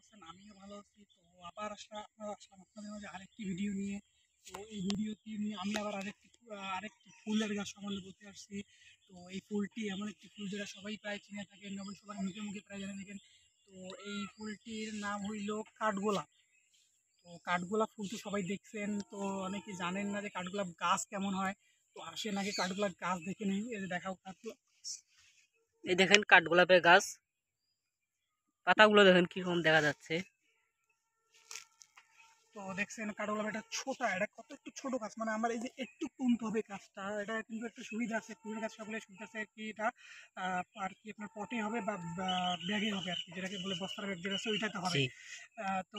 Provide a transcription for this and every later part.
আছেন? আমিও ভালো আছি। তো আবার আসলাম আপনাদের মাঝে আরেকটি ভিডিও নিয়ে। তো এই ভিডিওটি নিয়ে আমি আবার আরেকটি ফুলের গাছ সম্বন্ধে বলতে আসছি। তো এই ফুলটি এমন একটি ফুল যেটা সবাই প্রায় চিনে থাকেন এবং সবার মুখে মুখে প্রায় জেনে থাকেন। তো এই ফুলটির নাম হইল কাঠগোলাপ। তো কাঠগোলাপ ফুল তো সবাই দেখছেন, তো অনেকে জানেন না যে কাঠগোলাপ গাছ কেমন হয়। তো আসেন আগে কাঠগোলাপ গাছ দেখে নিই। এই যে দেখাও কাঠগোলাপ। এই দেখেন কাঠগোলাপের গাছ, পাতাগুলো দেখেন কিরকম দেখা যাচ্ছে। তো দেখছেন কাঠগোলাপ এটা ছোট, এটা কত একটু ছোট গাছ, মানে আমার এই যে একটু কমতে হবে গাছটা, এটা কিন্তু একটা সুবিধা আছে। ফুলের গাছ সকলে সুবিধা আছে কি, এটা আর কি আপনার পটে হবে বা ব্যাগে হবে আর কি, যেটাকে বলে বস্তার ব্যাগ যেটা আছে ওইটাতে হবে। জি, তো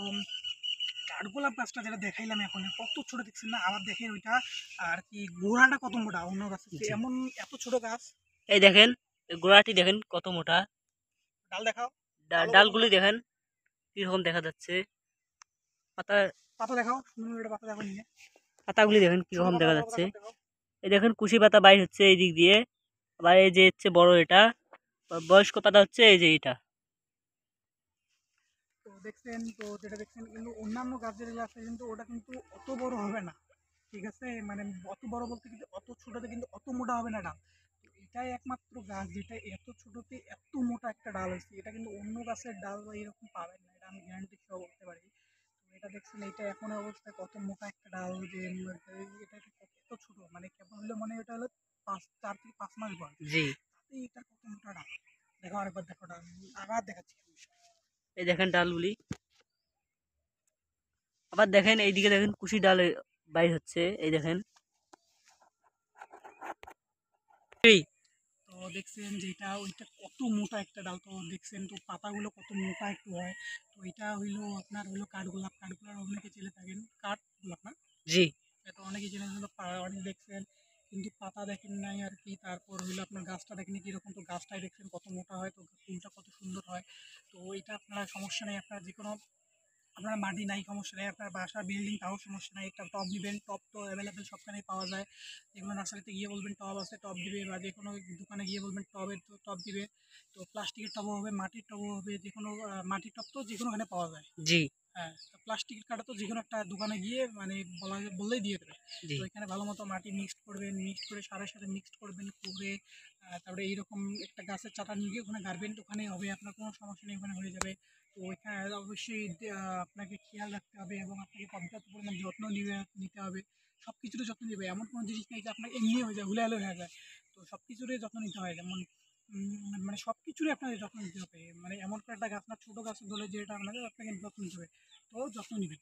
কাঠগোলাপ গাছটা যেটা দেখাইলাম এখন কত ছোট দেখছেন না, আবার দেখেন ওইটা আর কি গোড়াটা কত মোটা অন্য গাছের চেয়ে, জি। এমন এত ছোট গাছ। এই দেখেন এই গোড়াটি দেখেন কত মোটা, ডাল দেখাও, ডালও কত ডালগুলি মোটা। দেখেন কিরকম দেখা যাচ্ছে। পাতা পাতা দেখাও, সুন্দর একটা পাতা দেখো নিয়ে, পাতাগুলি দেখেন ছোট কিরকম পাতা দেখা বড় পাতা যাচ্ছে। সব দেখাও। এই দেখেন কুশি পাতা বাইর হচ্ছে এই দিক দিয়ে, আবার এই যে হচ্ছে বড় এটা বয়স্ক পাতা হচ্ছে এই যে এটা। তো দেখছেন, তো যেটা দেখছেন কিন্তু অন্যান্য গাছ যেগুলো আছে কিন্তু ওটা কিন্তু অত বড় হবে না, ঠিক আছে, মানে অত বড় বলতে কিন্তু অত ছোটতে কিন্তু অত মোটা হবে না ডাল। তো এটাই একমাত্র গাছ যেটা এত ছোটতে এত মোটা একটা ডাল হয়েছে, এটা কিন্তু অন্য গাছের ডাল বা এরকম পাবেন না, এটা আমি গ্যারান্টি সহ বলতে পারি। তো এটা দেখছেন, এটা এখন অবস্থায় কত মোটা একটা ডাল, যে এটা এত ছোট, মানে কেমন হলো, মানে এটা হলো 4 থেকে 5 মাস বয়স, জি, তাতে এটা কত মোটা ডাল। দেখো আরেকবার দেখো ডাল, আবার দেখাচ্ছি। এই দেখেন ডালগুলি, আবার দেখেন এইদিকে দেখেন কুশি ডাল বাইর হচ্ছে এই দেখেন। এই তো দেখছেন যে এটা ওইটা কত মোটা একটা ডাল, তো দেখছেন তো পাতাগুলো কত মোটা একটু হয়। তো এটা হইলো আপনার হইলো কাঠগোলাপ, কাঠগোলাপ অনেকে চেনে থাকেন, কাঠগোলাপ না, জি, এটা অনেকে চেনে হলো অনেক দেখছেন, কিন্তু পাতা দেখেন নাই আর কি। তারপর হইলো আপনার গাছটা দেখেন কীরকম, তো গাছটাই দেখছেন কত মোটা হয়, তো ফুলটা কত সুন্দর হয়। তো এটা আপনারা সমস্যা নেই, আপনার যে কোনো, আপনার মাটি নাই সমস্যা নেই, আপনার বাসা বিল্ডিং তাও সমস্যা নাই, একটা টব নেবেন, টব তো অ্যাভেলেবেল সবখানেই পাওয়া যায়। যেগুলো নার্সারিতে গিয়ে বলবেন টব আছে টব দিবে, বা যে কোনো দোকানে গিয়ে বলবেন টবের তো টব দিবে। তো প্লাস্টিকের টবও হবে, মাটির টবও হবে, যে কোনো মাটির টব তো যে কোনোখানে পাওয়া যায়। জি, হ্যাঁ, তো প্লাস্টিকের কাটা তো যে কোনো একটা দোকানে গিয়ে মানে বললেই দিয়ে দেবে। জি, তো এখানে ভালো মতো মাটি মিক্সড করবেন, মিক্সড করে সারের সাথে মিক্সড করবেন করে, তারপরে এইরকম একটা গাছের চাটা নিয়ে গিয়ে ওখানে গাড়বেন, ওখানে হবে, আপনার কোনো সমস্যা নেই, ওখানে হয়ে যাবে। তো ওইখানে অবশ্যই আপনাকে খেয়াল রাখতে হবে এবং আপনাকে পর্যাপ্ত পরিমাণ যত্ন নিতে হবে। সব কিছুরই যত্ন নেবে, এমন কোনো জিনিস নেই যে আপনার এমনি হয়ে যায়, হুলে হয়ে যায়। তো সব কিছুরই যত্ন নিতে হয়, যেমন মানে সব কিছুরই আপনাকে যত্ন নিতে হবে, মানে এমন করে একটা গাছ না, ছোটো গাছ বলে যে এটা আপনাকে যত্ন নিতে হবে, তো যত্ন নেবেন।